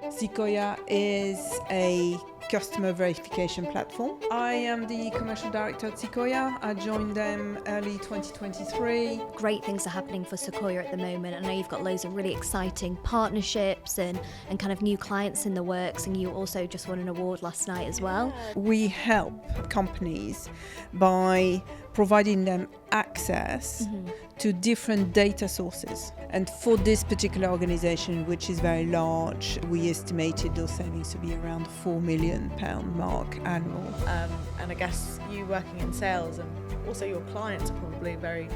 Sikoia is a customer verification platform. I am the commercial director at Sikoia. I joined them early 2023. Great things are happening for Sikoia at the moment. I know you've got loads of really exciting partnerships and kind of new clients in the works, and you also just won an award last night as well. We help companies by providing them access to different data sources. And for this particular organization, which is very large, we estimated those savings to be around £4 million mark annual. And I guess you working in sales and also your clients are probably very,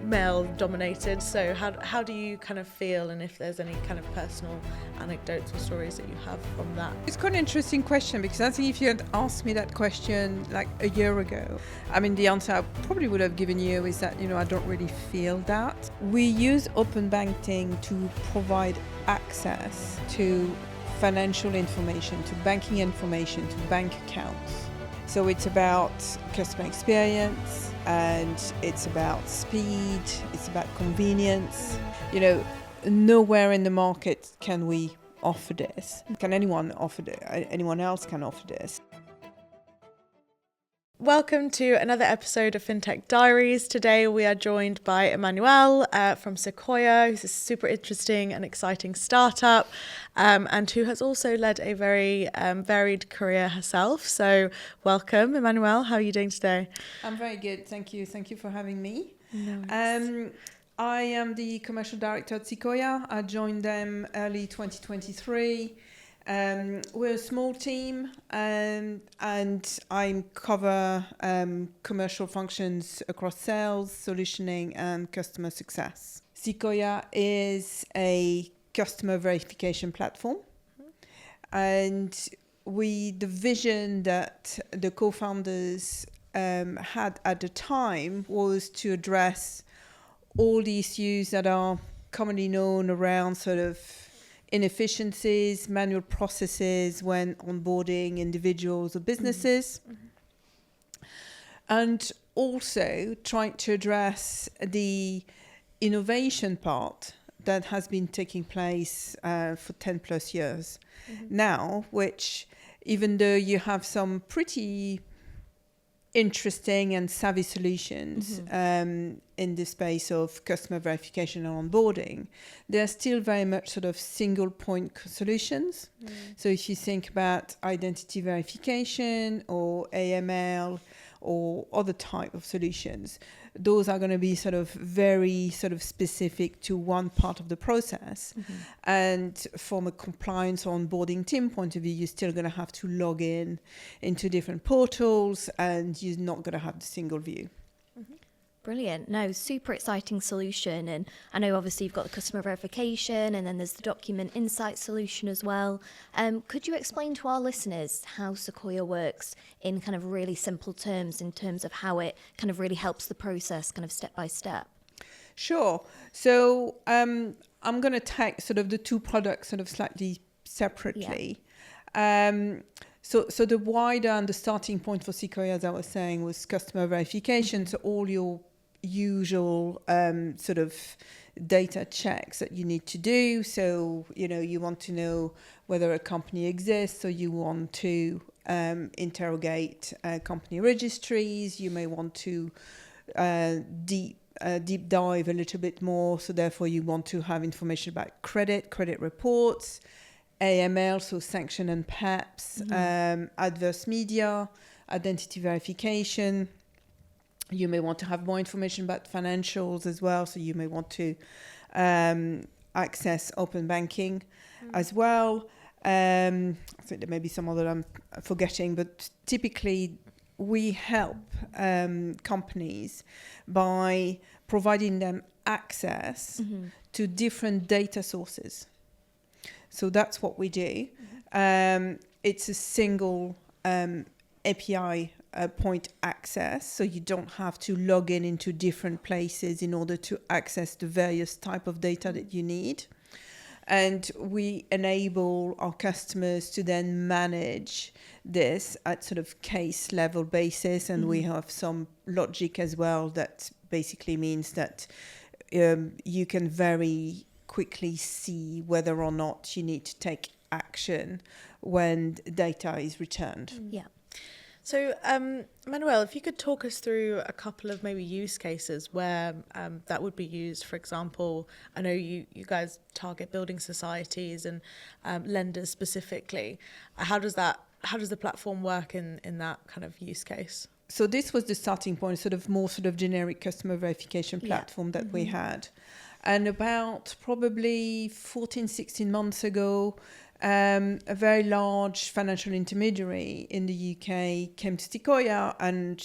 male dominated. So how do you kind of feel, and if there's any kind of personal anecdotes or stories that you have from that? It's quite an interesting question, because I think if you had asked me that question like a year ago, the answer I probably would have given you is that, I don't really feel that. We use open banking to provide access to financial information, to banking information, to bank accounts. So it's about customer experience, and it's about speed, it's about convenience. Nowhere in the market can we offer this. Can anyone offer this? Anyone else can offer this? Welcome to another episode of Fintech Diaries. Today we are joined by Emmanuelle from Sikoia, who's a super interesting and exciting startup, and who has also led a very varied career herself. So welcome, Emmanuelle. How are you doing today? I'm very good, thank you. Thank you for having me. No I am the commercial director at Sikoia. I joined them early 2023. We're a small team, and I cover commercial functions across sales, solutioning, and customer success. Sikoia is a customer verification platform, and the vision that the co-founders had at the time was to address all the issues that are commonly known around sort of inefficiencies, manual processes when onboarding individuals or businesses, and also trying to address the innovation part that has been taking place for 10 plus years now, which, even though you have some pretty interesting and savvy solutions in the space of customer verification and onboarding, they're still very much sort of single point solutions. So if you think about identity verification or AML or other type of solutions, those are going to be sort of very sort of specific to one part of the process. And from a compliance or onboarding team point of view, you're still going to have to log in into different portals, and you're not going to have the single view. Brilliant. No, super exciting solution. And I know obviously you've got the customer verification, and then there's the document insight solution as well. Could you explain to our listeners how Sikoia works in kind of really simple terms, in terms of how it kind of really helps the process kind of step by step? Sure. So I'm going to take sort of the two products sort of slightly separately. So the wider and the starting point for Sikoia, as I was saying, was customer verification. So all your usual sort of data checks that you need to do. So, you want to know whether a company exists, or you want to interrogate company registries. You may want to deep dive a little bit more. So therefore you want to have information about credit reports, AML, so sanction and PEPs, adverse media, identity verification. You may want to have more information about financials as well. So you may want to access open banking as well. I think there may be some other I'm forgetting, but typically we help companies by providing them access to different data sources. So that's what we do. It's a single API point access, so you don't have to log in into different places in order to access the various type of data that you need. And we enable our customers to then manage this at sort of case level basis. And we have some logic as well that basically means that you can very quickly see whether or not you need to take action when data is returned. Yeah. So, Emmanuelle, if you could talk us through a couple of maybe use cases where that would be used. For example, I know you guys target building societies and lenders specifically. How does the platform work in that kind of use case? So this was the starting point, sort of more sort of generic customer verification platform that we had. And about probably 14, 16 months ago, a very large financial intermediary in the UK came to Sikoia and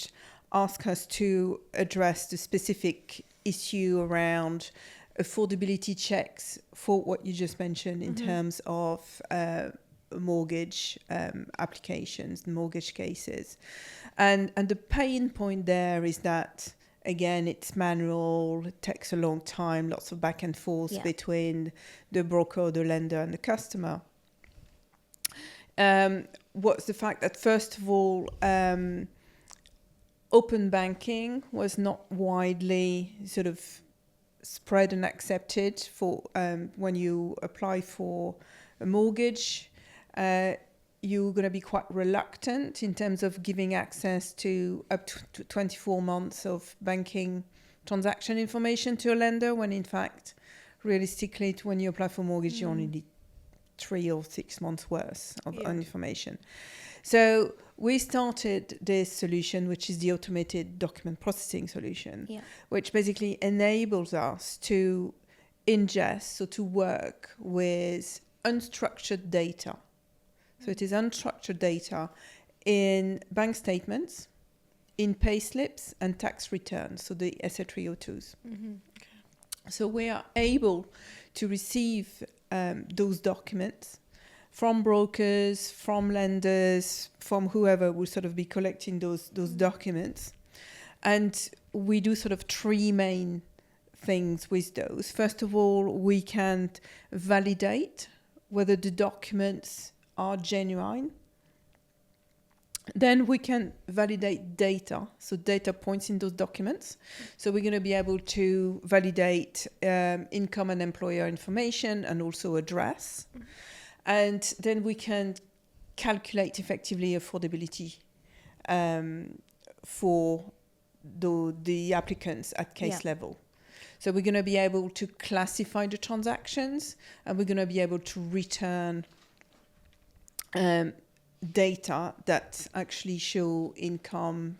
asked us to address the specific issue around affordability checks for what you just mentioned in terms of mortgage applications, mortgage cases. And the pain point there is that, again, it's manual, it takes a long time, lots of back and forth between the broker, the lender, and the customer. What's the fact that, first of all, open banking was not widely sort of spread and accepted for when you apply for a mortgage. You're going to be quite reluctant in terms of giving access to up to 24 months of banking transaction information to a lender, when in fact, realistically, when you apply for mortgage, you only need 3 or 6 months worth of information. So we started this solution, which is the automated document processing solution, which basically enables us to ingest, so to work with unstructured data. So it is unstructured data in bank statements, in pay slips and tax returns, so the SA302s. So we are able to receive those documents from brokers, from lenders, from whoever will sort of be collecting those documents. And we do sort of 3 main things with those. First of all, we can validate whether the documents are genuine. Then we can validate data, so data points in those documents. So we're going to be able to validate income and employer information and also address. And then we can calculate effectively affordability for the applicants at case level. So we're going to be able to classify the transactions, and we're going to be able to return data that actually show income,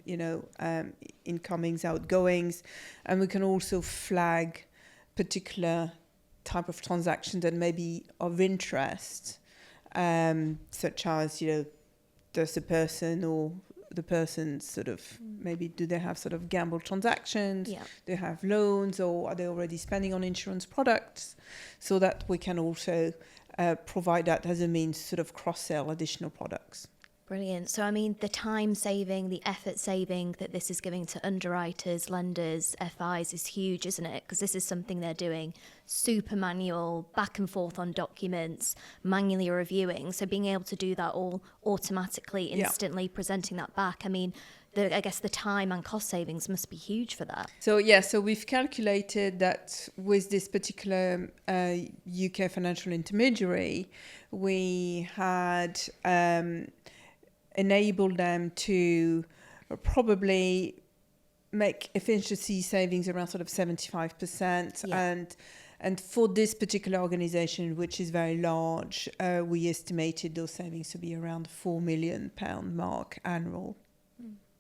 incomings, outgoings, and we can also flag particular type of transaction that may be of interest, such as, does the person or the person sort of maybe do they have sort of gamble transactions, do they have loans, or are they already spending on insurance products, so that we can also provide that as a means to sort of cross-sell additional products. Brilliant. So, I mean, the time saving, the effort saving that this is giving to underwriters, lenders, FIs is huge, isn't it? Because this is something they're doing super manual, back and forth on documents, manually reviewing. So being able to do that all automatically, instantly presenting that back, I mean, I guess the time and cost savings must be huge for that. So we've calculated that with this particular UK financial intermediary, we had enabled them to probably make efficiency savings around sort of 75%. And for this particular organization, which is very large, we estimated those savings to be around £4 million mark annual.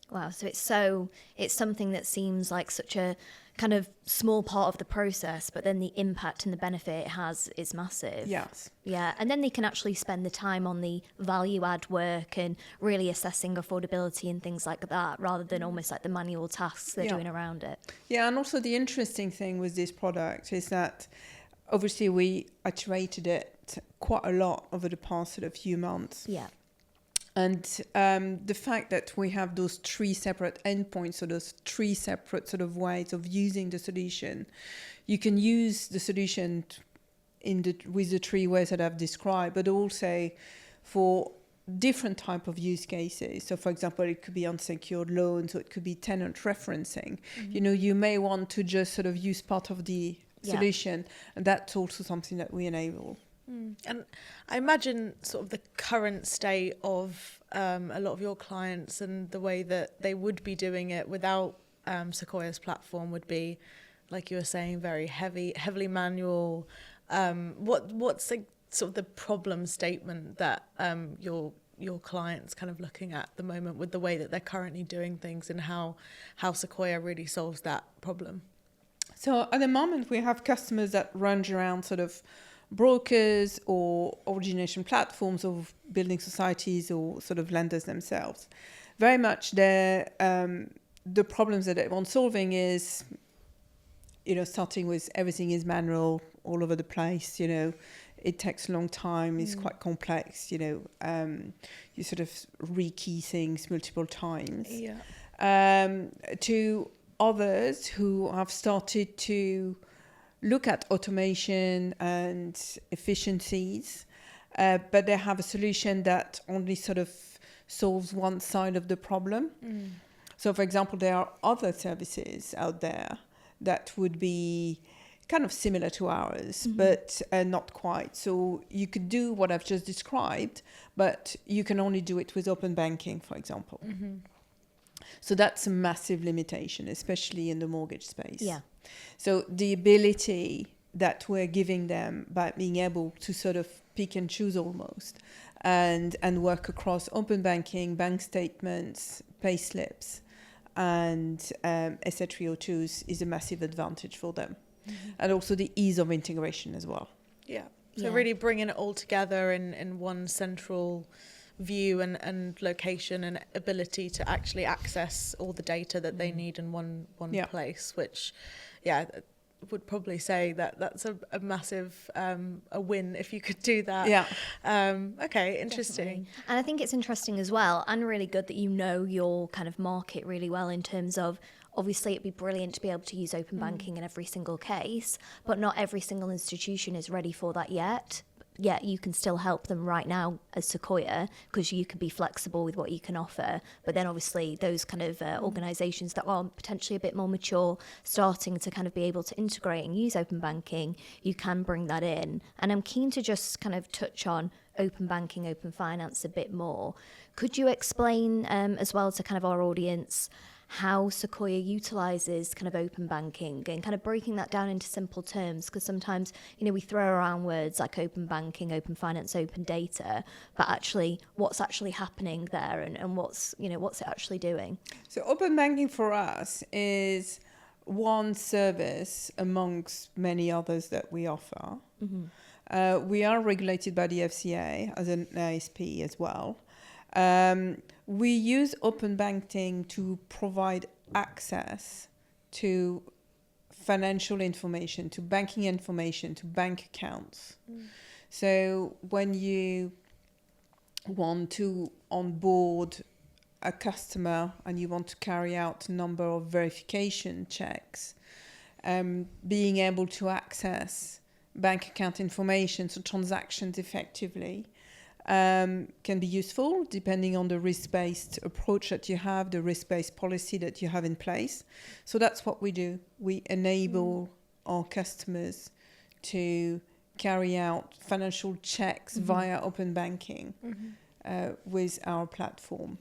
Wow, so it's something that seems like such a kind of small part of the process, but then the impact and the benefit it has is massive. Yes. Yeah, and then they can actually spend the time on the value add work and really assessing affordability and things like that, rather than almost like the manual tasks they're doing around it. Yeah, and also the interesting thing with this product is that obviously we iterated it quite a lot over the past sort of few months. Yeah. And the fact that we have those 3 separate endpoints, so those 3 separate sort of ways of using the solution, you can use the solution with the 3 ways that I've described, but also for different type of use cases. So, for example, it could be unsecured loans, or it could be tenant referencing. You may want to just sort of use part of the solution. And that's also something that we enable. And I imagine sort of the current state of a lot of your clients and the way that they would be doing it without Sikoia's platform would be, like you were saying, very heavily manual. What's the, sort of the problem statement that your clients kind of looking at the moment with the way that they're currently doing things, and how Sikoia really solves that problem? So at the moment, we have customers that range around sort of brokers or origination platforms or building societies or sort of lenders themselves. Very much the problems that they want solving is, starting with everything is manual all over the place, it takes a long time, it's quite complex, you sort of rekey things multiple times. To others who have started to look at automation and efficiencies, but they have a solution that only sort of solves one side of the problem. So, for example, there are other services out there that would be kind of similar to ours, but not quite. So you could do what I've just described, but you can only do it with open banking, for example. So that's a massive limitation, especially in the mortgage space. So the ability that we're giving them by being able to sort of pick and choose almost and work across open banking, bank statements, pay slips, and SA302s is a massive advantage for them. And also the ease of integration as well. So really bringing it all together in one central view and location and ability to actually access all the data that they need in one place, which would probably say that that's a massive a win if you could do that. Okay, interesting. Definitely. And I think it's interesting as well, and really good that you know your kind of market really well, in terms of, obviously it'd be brilliant to be able to use open banking in every single case, but not every single institution is ready for that yet. Yet you can still help them right now as Sikoia, because you can be flexible with what you can offer. But then obviously those kind of organisations that are potentially a bit more mature, starting to kind of be able to integrate and use open banking, you can bring that in. And I'm keen to just kind of touch on open banking, open finance a bit more. Could you explain as well to kind of our audience how Sikoia utilises kind of open banking, and kind of breaking that down into simple terms, because sometimes, we throw around words like open banking, open finance, open data, but actually what's actually happening there, and what's it actually doing? So open banking for us is one service amongst many others that we offer. We are regulated by the FCA as an ISP as well. We use open banking to provide access to financial information, to banking information, to bank accounts. So when you want to onboard a customer and you want to carry out a number of verification checks, being able to access bank account information, so transactions effectively, can be useful depending on the risk-based approach that you have, the risk-based policy that you have in place. So that's what we do. We enable our customers to carry out financial checks via open banking with our platform.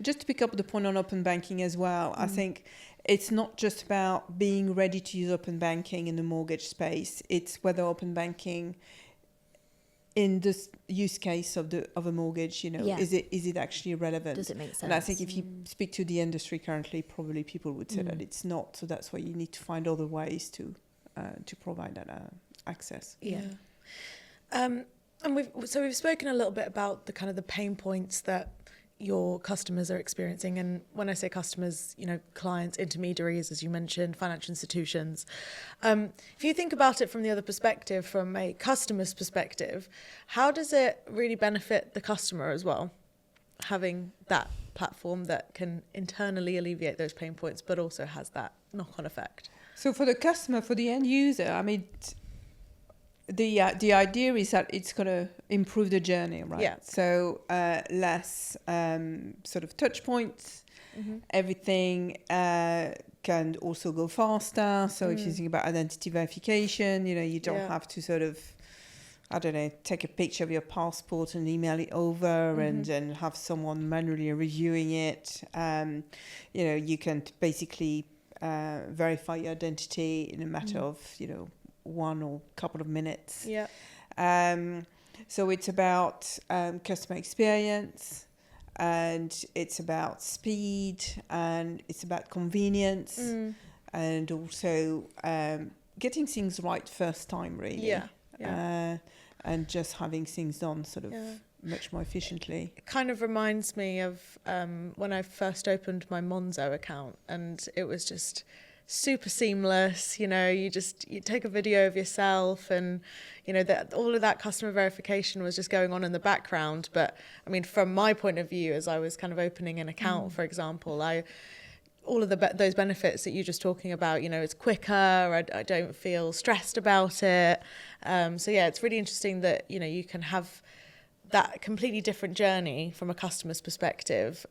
Just to pick up the point on open banking as well, I think it's not just about being ready to use open banking in the mortgage space. It's whether open banking in this use case of a mortgage, is it actually relevant? Does it make sense? And I think if you speak to the industry currently, probably people would say that it's not. So that's why you need to find other ways to provide that access. And we've spoken a little bit about the kind of the pain points that your customers are experiencing, and when I say customers, clients, intermediaries, as you mentioned, financial institutions. If you think about it from the other perspective, from a customer's perspective, how does it really benefit the customer as well, having that platform that can internally alleviate those pain points, but also has that knock-on effect? So for the customer, for the end user, I mean, the idea is that it's going to improve the journey, right? So less sort of touch points, everything can also go faster. So if you think about identity verification, you don't have to sort of, I don't know, take a picture of your passport and email it over and then have someone manually reviewing it. You can basically verify your identity in a matter of, one or couple of minutes. Yeah. So it's about customer experience, and it's about speed, and it's about convenience, and also getting things right first time, really. Yeah. And just having things done sort of much more efficiently. It kind of reminds me of when I first opened my Monzo account, and it was just super seamless. You take a video of yourself, and that all of that customer verification was just going on in the background. But I mean, from my point of view, as I was kind of opening an account, for example, all of those benefits that you're just talking about, it's quicker. I don't feel stressed about it. So yeah, it's really interesting that you can have that completely different journey from a customer's perspective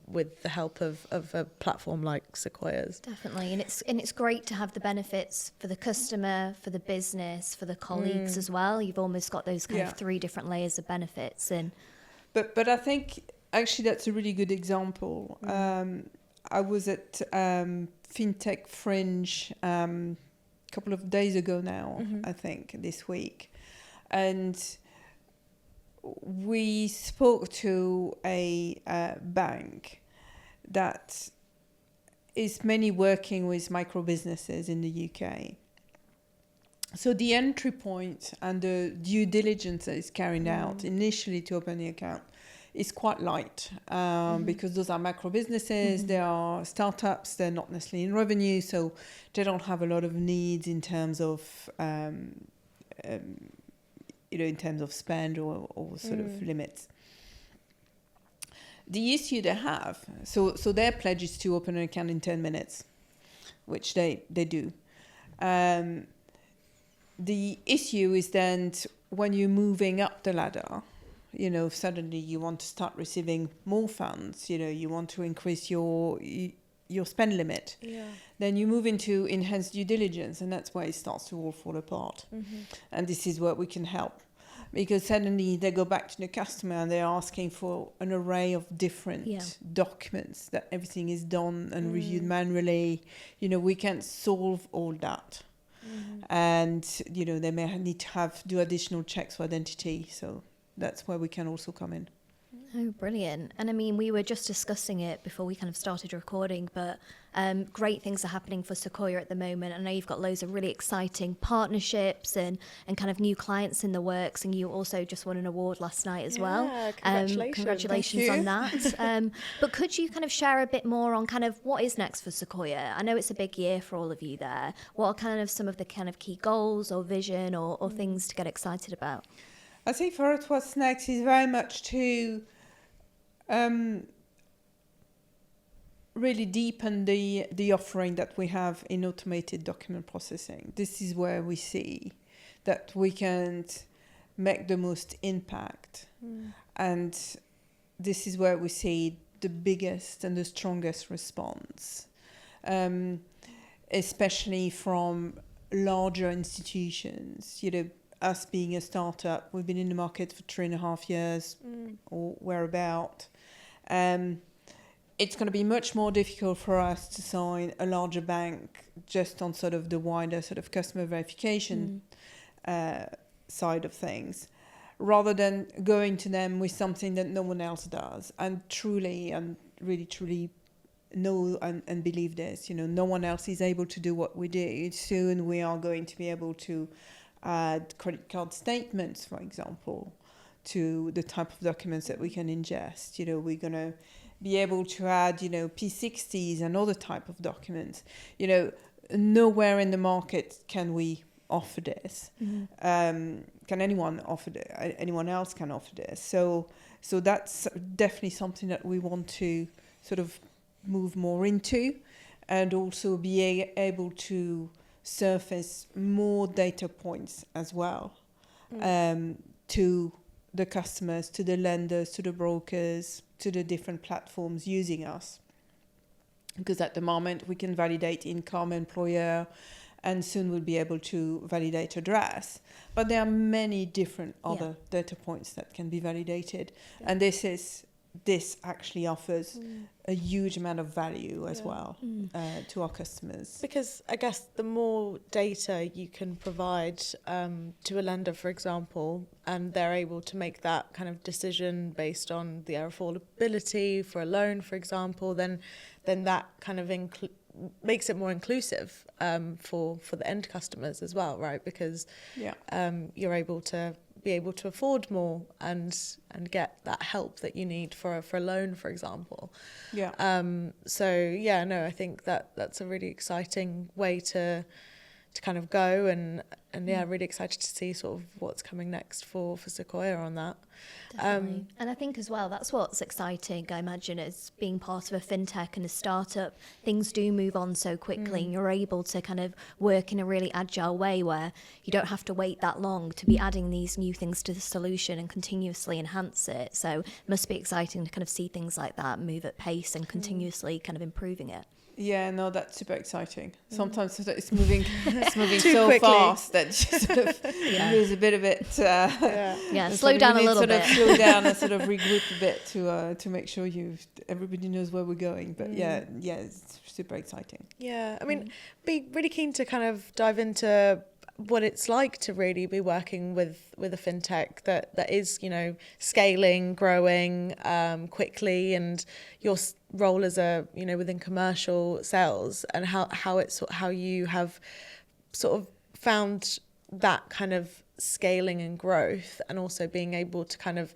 with the help of a platform like Sikoia's. Definitely, and it's great to have the benefits for the customer, for the business, for the colleagues as well. You've almost got those kind of 3 different layers of benefits. But I think actually that's a really good example. I was at Fintech Fringe a couple of days ago now, I think, this week. And we spoke to a bank that is mainly working with micro businesses in the UK. So the entry point and the due diligence that is carried out initially to open the account is quite light because those are macro businesses, they are startups, they're not necessarily in revenue, so they don't have a lot of needs in terms of in terms of spend or sort of limits. The issue they have, so their pledge is to open an account in 10 minutes, which they do. The issue is then when you're moving up the ladder, suddenly you want to start receiving more funds, you want to increase your spend limit. Yeah. Then you move into enhanced due diligence, and that's where it starts to all fall apart. And this is where we can help, because suddenly they go back to the customer and they're asking for an array of different documents, that everything is done and reviewed manually. We can't solve all that. And, they may need to do additional checks for identity. So that's where we can also come in. Oh, brilliant. And I mean, we were just discussing it before we kind of started recording, but great things are happening for Sikoia at the moment. I know you've got loads of really exciting partnerships and kind of new clients in the works, and you also just won an award last night as well. Congratulations on that. But could you kind of share a bit more on kind of what is next for Sikoia? I know it's a big year for all of you there. What are kind of some of the kind of key goals or vision or things to get excited about? I think for us what's next is very much to really deepen the offering that we have in automated document processing. This is where we see that we can make the most impact. And this is where we see the biggest and the strongest response, especially from larger institutions. Us being a startup, we've been in the market for 3.5 years or whereabout. It's going to be much more difficult for us to sign a larger bank just on sort of the wider sort of customer verification side of things, rather than going to them with something that no one else does. And really truly know and believe this. No one else is able to do what we do. Soon we are going to be able to add credit card statements, for example, to the type of documents that we can ingest. We're going to be able to add, P60s and other type of documents. Nowhere in the market can we offer this. Can anyone offer this? Anyone else can offer this. So that's definitely something that we want to sort of move more into, and also be able to surface more data points as well to the customers, to the lenders, to the brokers, to the different platforms using us. because at the moment we can validate income, employer, and soon we'll be able to validate address. But there are many different other data points that can be validated. Yeah. And this actually offers a huge amount of value as well to our customers. Because I guess the more data you can provide to a lender, for example, and they're able to make that kind of decision based on the affordability for a loan, for example, then that kind of makes it more inclusive for the end customers as well, right? Because you're able to be able to afford more and get that help that you need for a loan, for example. I think that's a really exciting way to kind of go, and really excited to see sort of what's coming next for Sikoia on that. Definitely. And I think as well, that's what's exciting, I imagine, is being part of a fintech and a startup. Things do move on so quickly, and you're able to kind of work in a really agile way where you don't have to wait that long to be adding these new things to the solution and continuously enhance it. So it must be exciting to kind of see things like that move at pace and continuously kind of improving it. Yeah, no, that's super exciting. Sometimes it's moving so quickly. Fast that you sort of lose a bit of it. Slow down a little bit. Slow down and sort of regroup a bit to make sure everybody knows where we're going. But it's super exciting. Yeah, I mean, be really keen to kind of dive into what it's like to really be working with a fintech that is, scaling, growing quickly, and your role as within commercial sales, and how you have sort of found that kind of scaling and growth, and also being able to kind of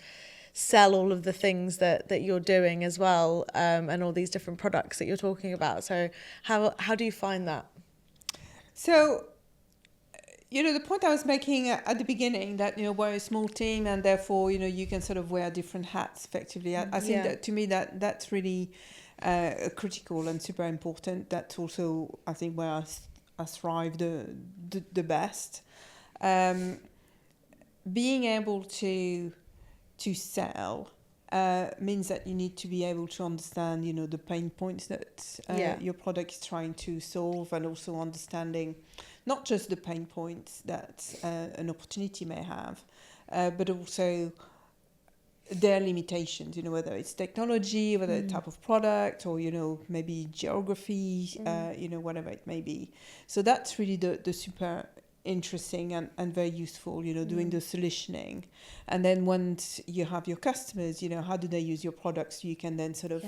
sell all of the things that you're doing as well, and all these different products that you're talking about. So how do you find that? So, the point I was making at the beginning, that, we're a small team and therefore, you can sort of wear different hats effectively. I think that to me that's really critical and super important. That's also, I think, where I thrive the best. Being able to sell means that you need to be able to understand, the pain points that your product is trying to solve, and also understanding not just the pain points that an opportunity may have, but also their limitations, whether it's technology, whether it's type of product, or, maybe geography, whatever it may be. So that's really the super interesting and very useful, doing the solutioning. And then once you have your customers, how do they use your products, so you can then sort of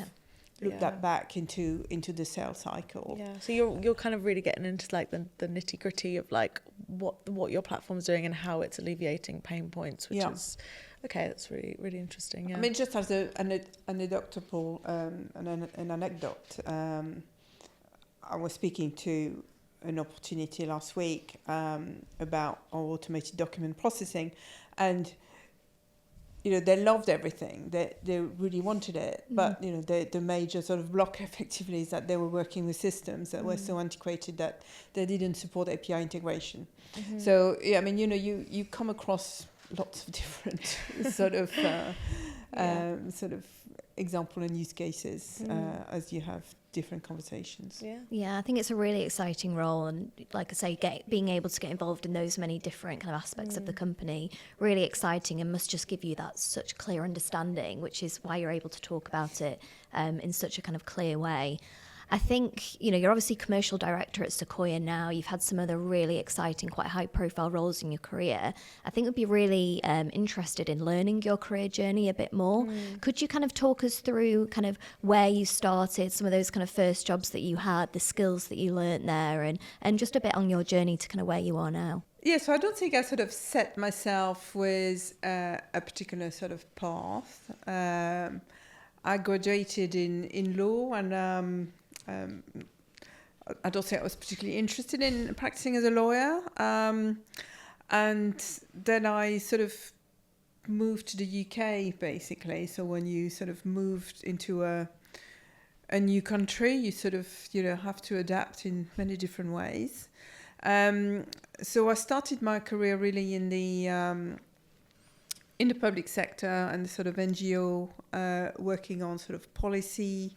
look that back into the sales cycle. Yeah, so you're kind of really getting into like the nitty gritty of like what your platform's doing and how it's alleviating pain points, which is okay. That's really, really interesting. Yeah. I mean, just as an anecdotal an anecdote, I was speaking to an opportunity last week about our automated document processing, and they loved everything. They really wanted it, but the major sort of block effectively is that they were working with systems that were so antiquated that they didn't support API integration. So I mean, you come across lots of different sort of example and use cases as you have different conversations. I think it's a really exciting role, and like I say, being able to get involved in those many different kind of aspects of the company, really exciting, and must just give you that such clear understanding, which is why you're able to talk about it in such a kind of clear way. I think, you're obviously commercial director at Sikoia now. You've had some other really exciting, quite high-profile roles in your career. I think we'd be really interested in learning your career journey a bit more. Could you kind of talk us through kind of where you started, some of those kind of first jobs that you had, the skills that you learnt there, and just a bit on your journey to kind of where you are now? Yeah, so I don't think I sort of set myself with a particular sort of path. I graduated in law, and I don't think I was particularly interested in practicing as a lawyer. And then I sort of moved to the UK, basically. So when you sort of moved into a new country, you sort of, have to adapt in many different ways. So I started my career really in the public sector and the sort of NGO, working on sort of policy,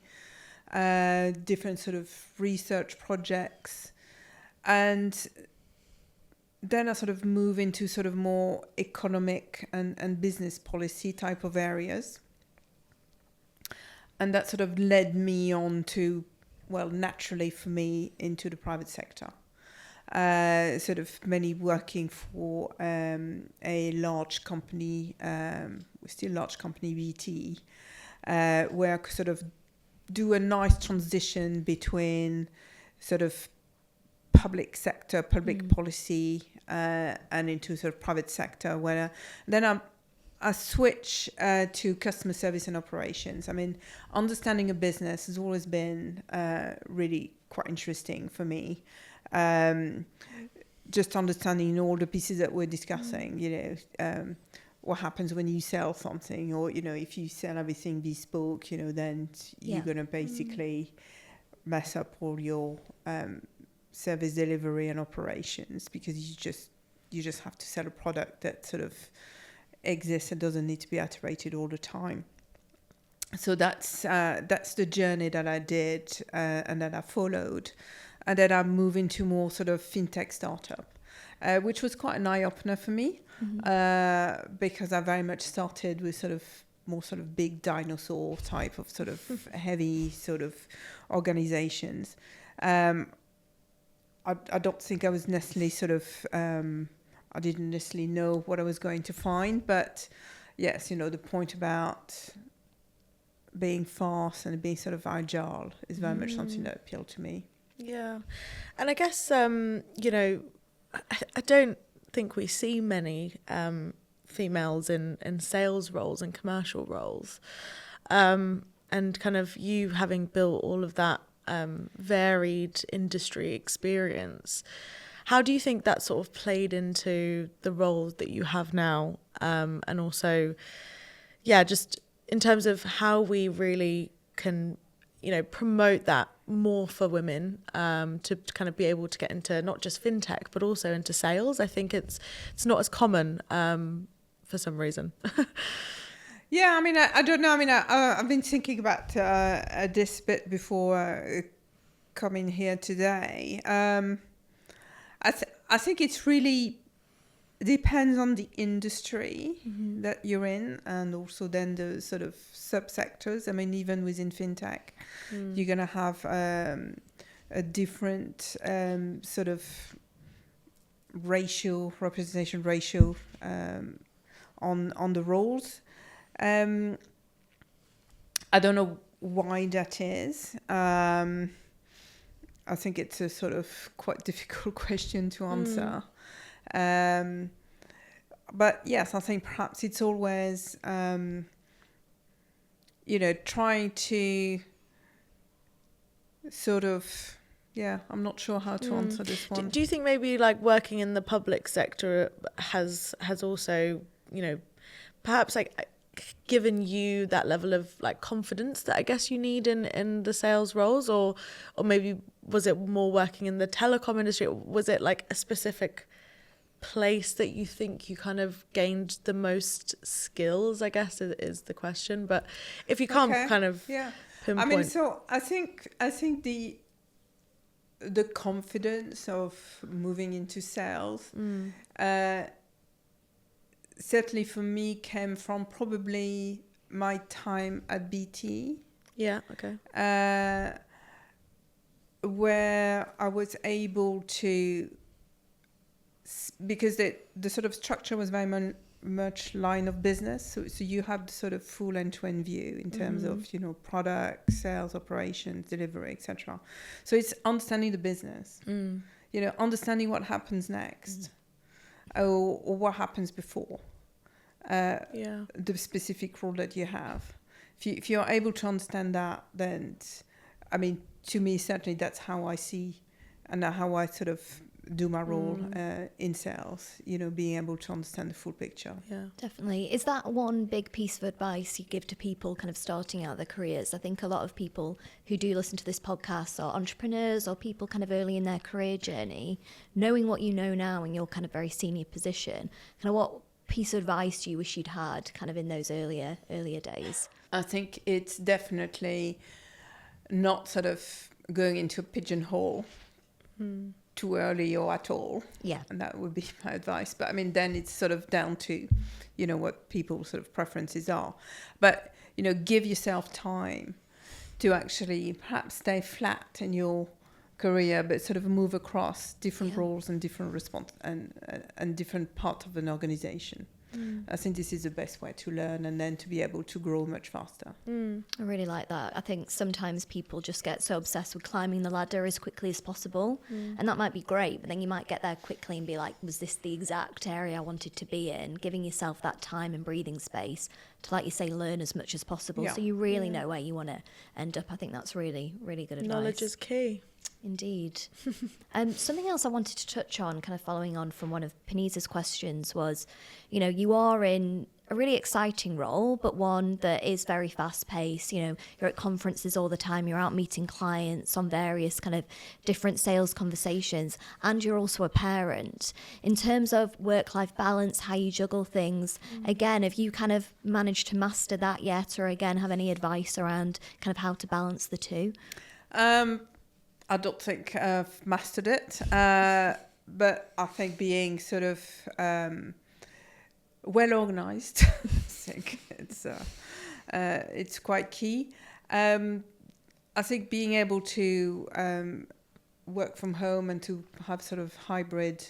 different sort of research projects. And then I sort of move into sort of more economic and business policy type of areas. And that sort of led me on to, well, naturally for me, into the private sector. Sort of mainly working for a large company, still large company, BT, where I could sort of do a nice transition between sort of public sector, public policy, and into sort of private sector, where then I switch to customer service and operations. I mean, understanding a business has always been really quite interesting for me. Just understanding all the pieces that we're discussing, you know, what happens when you sell something, or, you know, if you sell everything bespoke, you know, then you're going to basically mess up all your service delivery and operations, because you just have to sell a product that sort of exists and doesn't need to be iterated all the time. So that's the journey that I did and that I followed. And then I moved into more sort of fintech startup, which was quite an eye-opener for me, because I very much started with sort of more sort of big dinosaur type of sort of heavy sort of organizations. I don't think I was necessarily sort of, I didn't necessarily know what I was going to find, but yes, you know, the point about being fast and being sort of agile is very much something that appealed to me. Yeah. And I guess, you know, I don't think we see many females in sales roles and commercial roles. And kind of you having built all of that varied industry experience, how do you think that sort of played into the role that you have now? And also, yeah, just in terms of how we really can, you know, promote that more for women, to kind of be able to get into not just fintech but also into sales. I think it's not as common for some reason. Yeah, I mean, I don't know. I mean, I've been thinking about this bit before coming here today. I think it's really depends on the industry that you're in, and also then the sort of subsectors. I mean, even within fintech, you're going to have a different sort of representation ratio on the roles. I don't know why that is. I think it's a sort of quite difficult question to answer. But yes, I think perhaps it's always, you know, trying to sort of, I'm not sure how to answer this one. Do you think maybe like working in the public sector has also, you know, perhaps like given you that level of like confidence that I guess you need in the sales roles, or maybe was it more working in the telecom industry? Was it like a specific place that you think you kind of gained the most skills, I guess is the question. But if you can't kind of pinpoint. I mean, so I think the confidence of moving into sales certainly for me came from probably my time at BT. Yeah, okay. Where I was able to, because the sort of structure was very much line of business, so you have the sort of full end-to-end view in terms of, you know, product, sales, operations, delivery, etc. So it's understanding the business, you know, understanding what happens next, or what happens before the specific role that you have. If you're able to understand that, then, I mean, to me, certainly that's how I see and how I sort of do my role in sales, you know, being able to understand the full picture. Yeah, definitely. Is that one big piece of advice you give to people kind of starting out their careers? I think a lot of people who do listen to this podcast are entrepreneurs or people kind of early in their career journey. Knowing what you know now in your kind of very senior position, kind of what piece of advice do you wish you'd had kind of in those earlier days? I think it's definitely not sort of going into a pigeonhole too early or at all. Yeah. And that would be my advice. But I mean, then it's sort of down to, you know, what people's sort of preferences are. But, you know, give yourself time to actually perhaps stay flat in your career, but sort of move across different roles and different and different parts of an organization. I think this is the best way to learn and then to be able to grow much faster. I really like that. I think sometimes people just get so obsessed with climbing the ladder as quickly as possible, and that might be great, but then you might get there quickly and be like, was this the exact area I wanted to be in? Giving yourself that time and breathing space to, like you say, learn as much as possible, so you really know where you want to end up. I think that's really, really good advice. Knowledge is key. Indeed. Something else I wanted to touch on, kind of following on from one of Panisa's questions, was, you know, you are in a really exciting role, but one that is very fast paced. You know, you're at conferences all the time, you're out meeting clients on various kind of different sales conversations, and you're also a parent. In terms of work-life balance, how you juggle things, again, have you kind of managed to master that yet, or again, have any advice around kind of how to balance the two? I don't think I've mastered it, but I think being sort of well organized, I think it's quite key. I think being able to work from home and to have sort of hybrid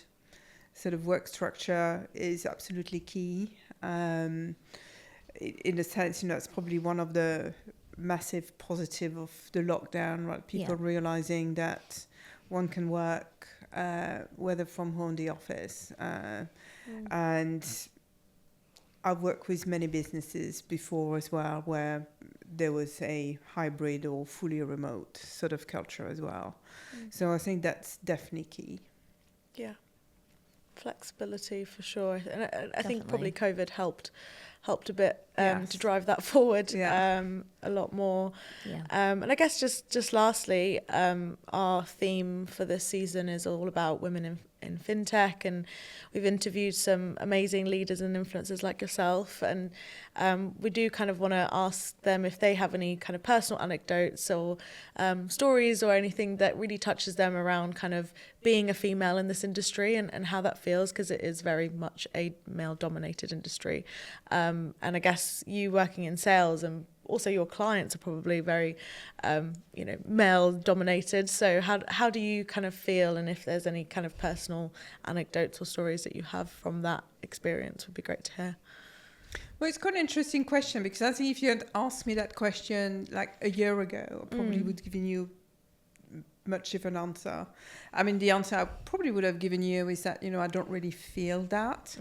sort of work structure is absolutely key. In a sense, you know, it's probably one of the massive positive of the lockdown, right? People realizing that one can work whether from home or the office, and I've worked with many businesses before as well where there was a hybrid or fully remote sort of culture as well. So I think that's definitely key. Yeah, flexibility for sure, and I think probably COVID helped a bit to drive that forward a lot more. And I guess just lastly, our theme for this season is all about women in fintech, and we've interviewed some amazing leaders and influencers like yourself, and we do kind of want to ask them if they have any kind of personal anecdotes or stories or anything that really touches them around kind of being a female in this industry and how that feels, because it is very much a male dominated industry. And I guess you working in sales and also your clients are probably very, male dominated. So how do you kind of feel, and if there's any kind of personal anecdotes or stories that you have from that experience would be great to hear. Well, it's quite an interesting question, because I think if you had asked me that question like a year ago, I probably would have given you much different answer. I mean, the answer I probably would have given you is that, you know, I don't really feel that.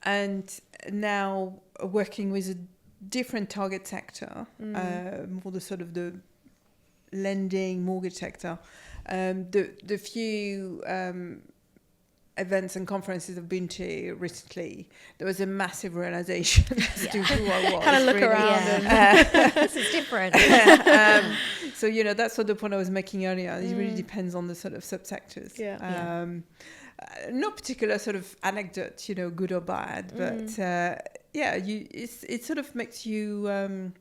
And now working with a different target sector, more the sort of the lending mortgage sector, the few events and conferences I've been to recently, there was a massive realization as to who I was. Kind of look really. around and This is different. So, you know, that's sort of the point I was making earlier. It really depends on the sort of subsectors. No particular sort of anecdote, you know, good or bad, but it sort of makes you,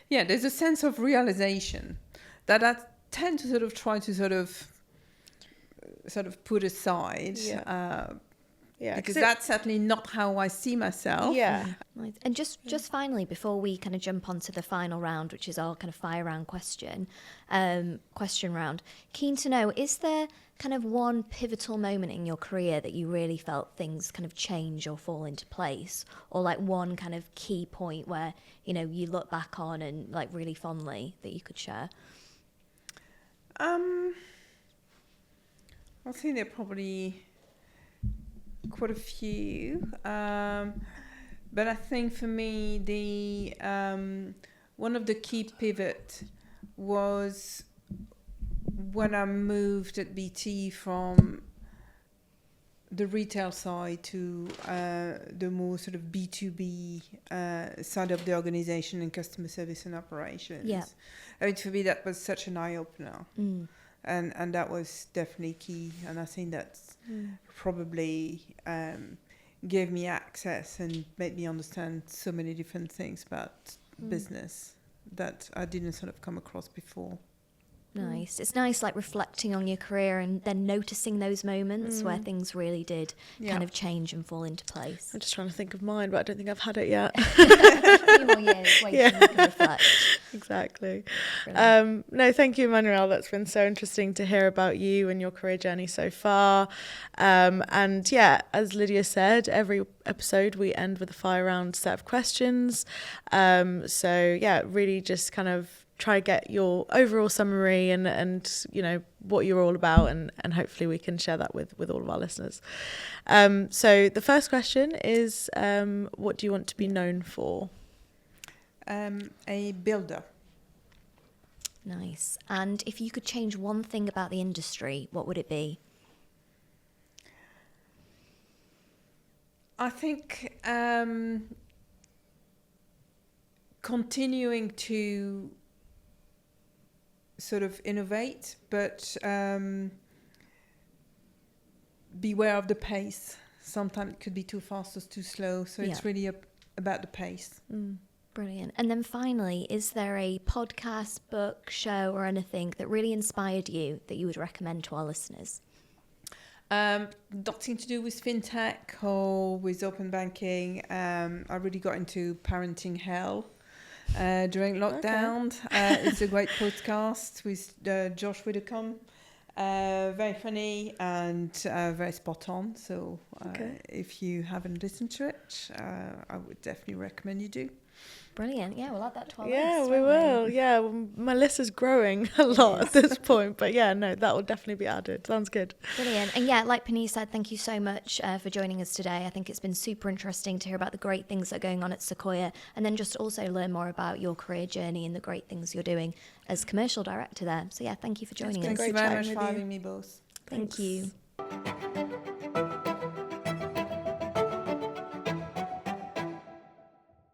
there's a sense of realization that I tend to sort of try to sort of put aside, because that's certainly not how I see myself. Right. And just finally, before we kind of jump onto the final round, which is our kind of fire round question round, keen to know, is there kind of one pivotal moment in your career that you really felt things kind of change or fall into place, or like one kind of key point where, you know, you look back on and like really fondly that you could share? I think there are probably quite a few, but I think for me the one of the key pivot was when I moved at BT from the retail side to the more sort of B2B side of the organization and customer service and operations. I mean, for me that was such an eye-opener. And that was definitely key, and I think that's probably gave me access and made me understand so many different things about business that I didn't sort of come across before. Nice. It's nice, like reflecting on your career and then noticing those moments where things really did kind of change and fall into place. I'm just trying to think of mine, but I don't think I've had it yet. A few more years waiting, you can reflect. Exactly. No, thank you, Emmanuelle. That's been so interesting to hear about you and your career journey so far. And yeah, as Lydia said, every episode we end with a fire round set of questions. So yeah, really just kind of try to get your overall summary and you know what you're all about, and hopefully we can share that with all of our listeners. So the first question is, what do you want to be known for? A builder. Nice. And if you could change one thing about the industry, what would it be? I think continuing to sort of innovate, but beware of the pace. Sometimes it could be too fast or too slow. So it's really about the pace. Brilliant. And then finally, is there a podcast, book, show or anything that really inspired you that you would recommend to our listeners? Nothing to do with fintech or with open banking. I really got into parenting hell during lockdown. It's a great podcast with Josh Widdicombe. Very funny and very spot on. So if you haven't listened to it, I would definitely recommend you do. Brilliant. Yeah, we'll add that to our Yeah, list. we will. Yeah, well, my list is growing a lot at this point. But yeah, no, that will definitely be added. Sounds good. Brilliant. And yeah, like Pani said, thank you so much for joining us today. I think it's been super interesting to hear about the great things that are going on at Sikoia, and then just also learn more about your career journey and the great things you're doing as commercial director there. So yeah, thank you for joining us. Thank you very much for having me both. Thank you.